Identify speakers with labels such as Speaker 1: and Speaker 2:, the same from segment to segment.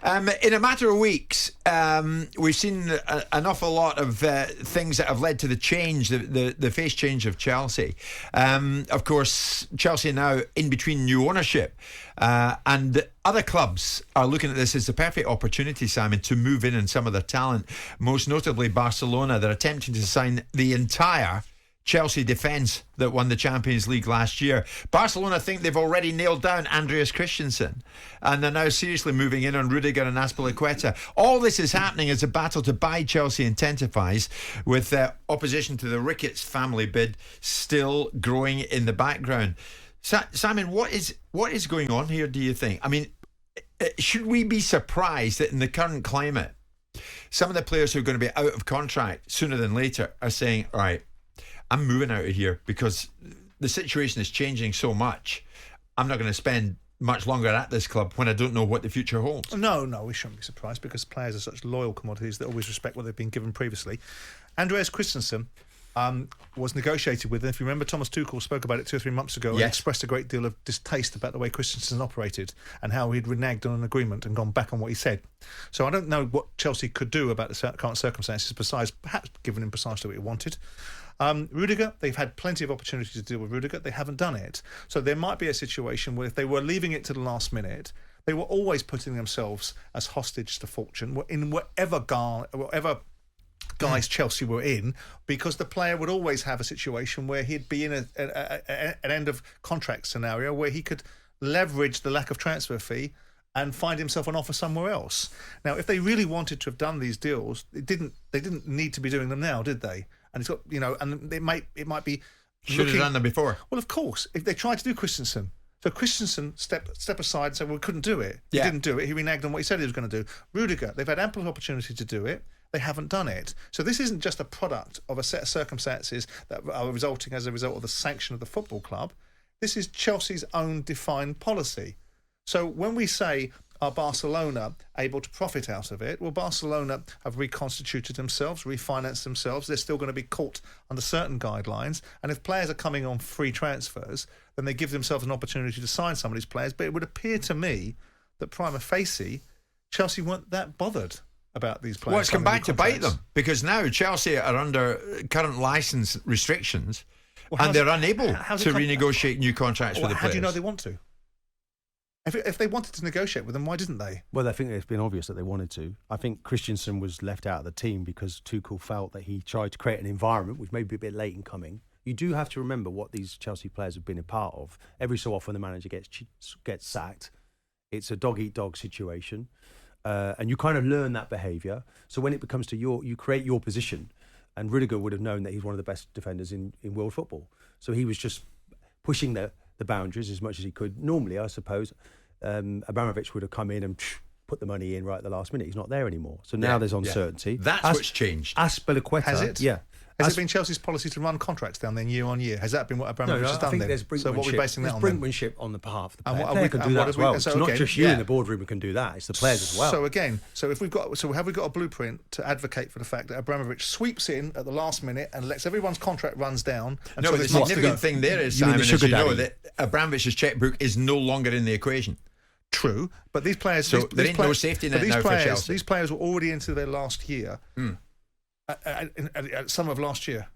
Speaker 1: In a matter of weeks, we've seen an awful lot of things that have led to the change, the face change of Chelsea. Of course, Chelsea now in between new ownership, and other clubs are looking at this as the perfect opportunity, Simon, to move in some of their talent. Most notably Barcelona. They're attempting to sign the entire Chelsea defence that won the Champions League last year. Barcelona think they've already nailed down Andreas Christensen, and they're now seriously moving in on Rudiger and Azpilicueta. All this is happening as the battle to buy Chelsea intensifies, with opposition to the Ricketts family bid still growing in the background. Simon, what is going on here, do you think? I mean, should we be surprised that in the current climate, some of the players who are going to be out of contract sooner than later are saying, all right, I'm moving out of here because the situation is changing so much. I'm not going to spend much longer at this club when I don't know what the future holds.
Speaker 2: No, we shouldn't be surprised because players are such loyal commodities that always respect what they've been given previously. Andreas Christensen was negotiated with, and if you remember, Thomas Tuchel spoke about it 2 or 3 months ago and expressed a great deal of distaste about the way Christensen operated and how he'd reneged on an agreement and gone back on what he said. So I don't know what Chelsea could do about the current circumstances besides perhaps giving him precisely what he wanted. Rudiger, they've had plenty of opportunity to deal with Rudiger. They haven't done it. So there might be a situation where if they were leaving it to the last minute, they were always putting themselves as hostage to fortune in whatever guys Chelsea were in, because the player would always have a situation where he'd be in an end of contract scenario where he could leverage the lack of transfer fee and find himself an offer somewhere else. Now, if they really wanted to have done these deals, they didn't need to be doing them now, did they? And it's got, and it might be
Speaker 1: should have done them before.
Speaker 2: Well, of course, if they tried to do Christensen. So Christensen step aside and said, well, we couldn't do it. He didn't do it. He reneged on what he said he was going to do. Rudiger, they've had ample opportunity to do it. They haven't done it. So this isn't just a product of a set of circumstances that are resulting as a result of the sanction of the football club. This is Chelsea's own defined policy. So when we say, are Barcelona able to profit out of it? Well, Barcelona have reconstituted themselves, refinanced themselves. They're still going to be caught under certain guidelines. And if players are coming on free transfers, then they give themselves an opportunity to sign some of these players. But it would appear to me that prima facie, Chelsea weren't that bothered about these players.
Speaker 1: Well, it's come back to bite them, because now Chelsea are under current licence restrictions, and they're unable to renegotiate new contracts with the players.
Speaker 2: How do you know they want to? If they wanted to negotiate with them, why didn't they?
Speaker 3: Well, I think it's been obvious that they wanted to. I think Christensen was left out of the team because Tuchel felt that he tried to create an environment which may be a bit late in coming. You do have to remember what these Chelsea players have been a part of. Every so often the manager gets sacked. It's a dog-eat-dog situation. And you kind of learn that behaviour. So when it becomes to you create your position. And Rudiger would have known that he's one of the best defenders in world football. So he was just pushing the boundaries as much as he could. Normally, I suppose, Abramovich would have come in and put the money in right at the last minute. He's not there anymore. So now there's uncertainty.
Speaker 1: That's what's changed.
Speaker 3: Azpilicueta.
Speaker 2: Has it?
Speaker 3: Yeah.
Speaker 2: Has it been Chelsea's policy to run contracts down then year on year? Has that been what Abramovich has done then? So what are we basing that on?
Speaker 3: There's brinkmanship on the behalf of the player.
Speaker 2: And
Speaker 3: Player can do that as well. It's not just you in the boardroom who can do that. It's the players as well.
Speaker 2: So again, have we got a blueprint to advocate for the fact that Abramovich sweeps in at the last minute and lets everyone's contract runs down?
Speaker 1: No, the significant thing there is, Simon, as you know, that Abramovich's checkbook is no longer in the equation.
Speaker 2: True, but these players...
Speaker 1: So there ain't no safety net now for Chelsea.
Speaker 2: These players were already into their last year, at summer of last year.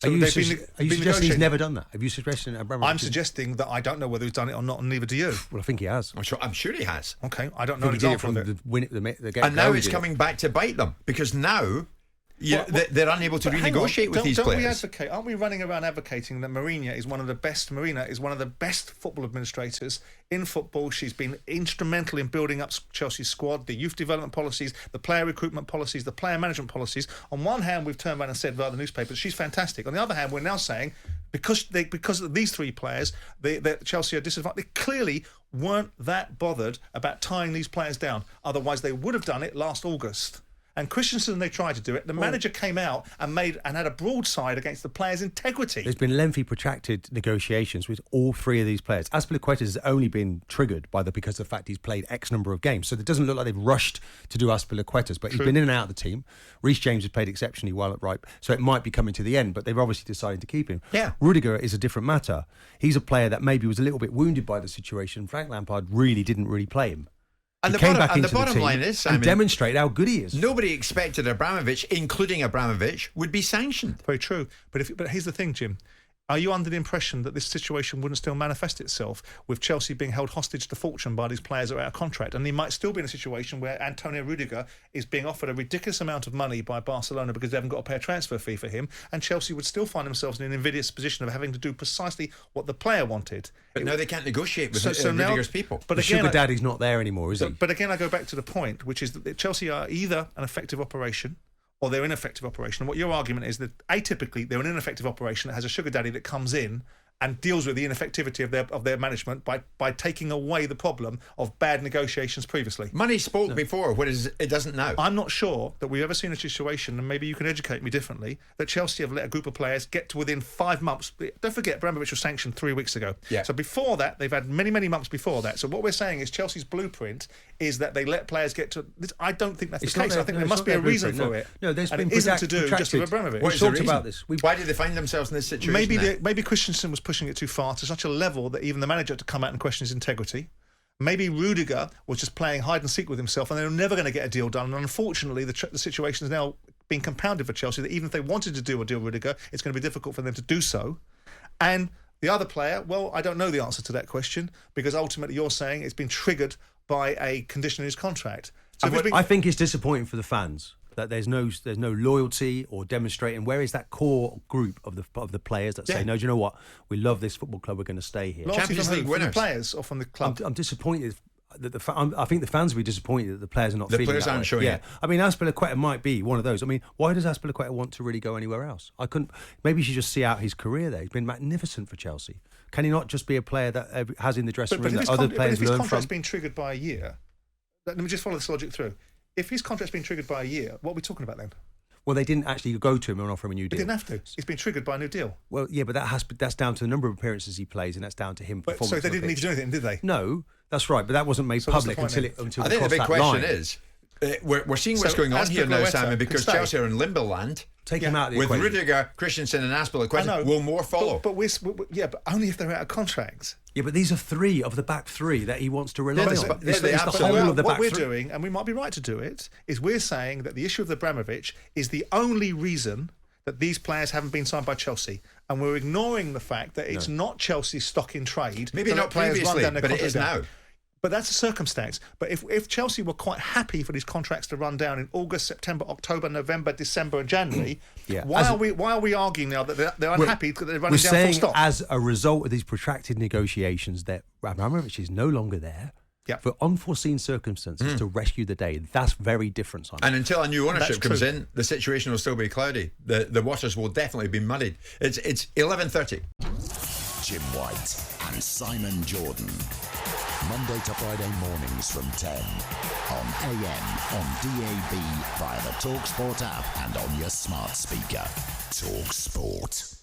Speaker 3: So are you suggesting he's never done that? Have you suggested Abramovich?
Speaker 2: I'm suggesting that I don't know whether he's done it or not, and neither do you.
Speaker 3: Well, I think he has.
Speaker 1: I'm sure he has.
Speaker 2: Okay, I don't know an example of it.
Speaker 1: And now it's coming back to bite them, because now they're unable to renegotiate with these players.
Speaker 2: Aren't we running around advocating that Marina is one of the best football administrators in football? She's been instrumental in building up Chelsea's squad, the youth development policies, the player recruitment policies, the player management policies. On one hand, we've turned around and said via the newspapers, she's fantastic. On the other hand, we're now saying because of these three players, Chelsea are disadvantaged. They clearly weren't that bothered about tying these players down. Otherwise, they would have done it last August. And Christensen, they tried to do it. The manager came out and had a broadside against the players' integrity.
Speaker 3: There's been lengthy, protracted negotiations with all three of these players. Azpilicueta has only been triggered because of the fact he's played X number of games. So it doesn't look like they've rushed to do Azpilicueta's, but he's been in and out of the team. Reece James has played exceptionally well at right, so it might be coming to the end, but they've obviously decided to keep him.
Speaker 1: Yeah.
Speaker 3: Rudiger is a different matter. He's a player that maybe was a little bit wounded by the situation. Frank Lampard didn't really play him.
Speaker 1: And
Speaker 3: he
Speaker 1: the
Speaker 3: came
Speaker 1: bottom-
Speaker 3: back
Speaker 1: and
Speaker 3: into
Speaker 1: the bottom
Speaker 3: team
Speaker 1: line is, Simon,
Speaker 3: and demonstrated how good he is.
Speaker 1: Nobody expected Abramovich, including Abramovich, would be sanctioned.
Speaker 2: Very true. But here's the thing, Jim. Are you under the impression that this situation wouldn't still manifest itself with Chelsea being held hostage to fortune by these players that are out of contract? And they might still be in a situation where Antonio Rudiger is being offered a ridiculous amount of money by Barcelona because they haven't got to pay a transfer fee for him, and Chelsea would still find themselves in an invidious position of having to do precisely what the player wanted.
Speaker 1: But now they can't negotiate with Rudiger's people.
Speaker 2: But
Speaker 3: The
Speaker 2: again,
Speaker 3: sugar daddy's not there anymore, is he?
Speaker 2: But again, I go back to the point, which is that Chelsea are either an effective operation or they're ineffective operation. And what your argument is that atypically they're an ineffective operation that has a sugar daddy that comes in and deals with the ineffectivity of their management by taking away the problem of bad negotiations previously.
Speaker 1: Money spoke before, whereas it doesn't now.
Speaker 2: I'm not sure that we've ever seen a situation, and maybe you can educate me differently, that Chelsea have let a group of players get to within 5 months. Don't forget, Abramovich was sanctioned 3 weeks ago.
Speaker 1: Yeah.
Speaker 2: So before that, they've had many, many months before that. So what we're saying is Chelsea's blueprint is that they let players get to... I don't think that's the case. I think there must be a reason for it.
Speaker 3: No, there's
Speaker 2: and
Speaker 3: been
Speaker 2: it isn't to do just with Abramovich.
Speaker 1: What
Speaker 3: We've
Speaker 1: is the
Speaker 3: talked
Speaker 1: reason?
Speaker 3: about this.
Speaker 1: Why did they find themselves in this situation?
Speaker 2: Maybe Christensen was pushing it too far to such a level that even the manager had to come out and question his integrity. Maybe Rudiger was just playing hide and seek with himself, and they were never going to get a deal done. And unfortunately, the situation has now been compounded for Chelsea that even if they wanted to do a deal with Rudiger, it's going to be difficult for them to do so. And the other player, well, I don't know the answer to that question, because ultimately you're saying it's been triggered by a condition in his contract. So
Speaker 3: I think it's disappointing for the fans that there's no loyalty or demonstrating. Where is that core group of the players that say, no, do you know what? We love this football club. We're going to stay here.
Speaker 1: Champions League
Speaker 2: from
Speaker 1: winners.
Speaker 2: the players or from the club?
Speaker 3: I'm disappointed that I think the fans will be disappointed that the players are not
Speaker 1: The
Speaker 3: feeling
Speaker 1: players
Speaker 3: that
Speaker 1: aren't
Speaker 3: way.
Speaker 1: showing
Speaker 3: Yeah,
Speaker 1: it.
Speaker 3: I mean, Azpilicueta might be one of those. I mean, why does Azpilicueta want to really go anywhere else? Maybe he should just see out his career there. He's been magnificent for Chelsea. Can he not just be a player that has in the dressing room that other players
Speaker 2: if his
Speaker 3: learn from?
Speaker 2: contract's been triggered by a year, let me just follow this logic through. If his contract's been triggered by a year, what are we talking about then?
Speaker 3: Well, they didn't actually go to him and offer him a new
Speaker 2: They
Speaker 3: deal.
Speaker 2: didn't have to. It's been triggered by a new deal.
Speaker 3: Well, yeah, but that's down to the number of appearances he plays, and that's down to him performing.
Speaker 2: So they didn't need to do anything, did they?
Speaker 3: No, that's right, but that wasn't made
Speaker 2: So what's the
Speaker 3: public
Speaker 2: point
Speaker 3: until
Speaker 1: I
Speaker 3: we
Speaker 1: think the
Speaker 3: crossed
Speaker 1: big
Speaker 3: that
Speaker 1: question
Speaker 3: line.
Speaker 1: is, we're seeing what's
Speaker 2: So
Speaker 1: going on here now,
Speaker 2: Azpilicueta
Speaker 1: Simon, because
Speaker 2: can stay.
Speaker 1: Chelsea are in limbo land.
Speaker 3: Take him out of the
Speaker 1: With
Speaker 3: equation.
Speaker 1: Rudiger, Christensen and Azpilicueta, will more follow?
Speaker 2: But only if they're out of contracts.
Speaker 3: Yeah, but these are three of the back three that he wants to rely on. It's the
Speaker 1: absolutely-
Speaker 3: whole of the
Speaker 2: What
Speaker 3: back
Speaker 2: we're
Speaker 3: three.
Speaker 2: doing, and we might be right to do it, is we're saying that the issue of Abramovich is the only reason that these players haven't been signed by Chelsea, and we're ignoring the fact that it's not Chelsea's stock in trade.
Speaker 1: Maybe
Speaker 2: to let
Speaker 1: not
Speaker 2: players run
Speaker 1: previously,
Speaker 2: down their
Speaker 1: but it
Speaker 2: contract
Speaker 1: is
Speaker 2: down.
Speaker 1: now.
Speaker 2: But that's a circumstance. But if Chelsea were quite happy for these contracts to run down in August, September, October, November, December, and January,
Speaker 3: Yeah.
Speaker 2: why are we arguing now that they're unhappy because they're
Speaker 3: We're
Speaker 2: running down full
Speaker 3: saying
Speaker 2: stop?
Speaker 3: as a result of these protracted negotiations that Abramovich is no longer there
Speaker 2: Yeah.
Speaker 3: for unforeseen circumstances to rescue the day. That's very different, Simon.
Speaker 1: And until a new ownership
Speaker 2: That's
Speaker 1: comes
Speaker 2: true.
Speaker 1: in, the situation will still be cloudy. The waters will definitely be muddied. It's 11:30.
Speaker 4: Jim White and Simon Jordan. Monday to Friday mornings from 10 on AM, on DAB, via the talkSPORT app and on your smart speaker. talkSPORT.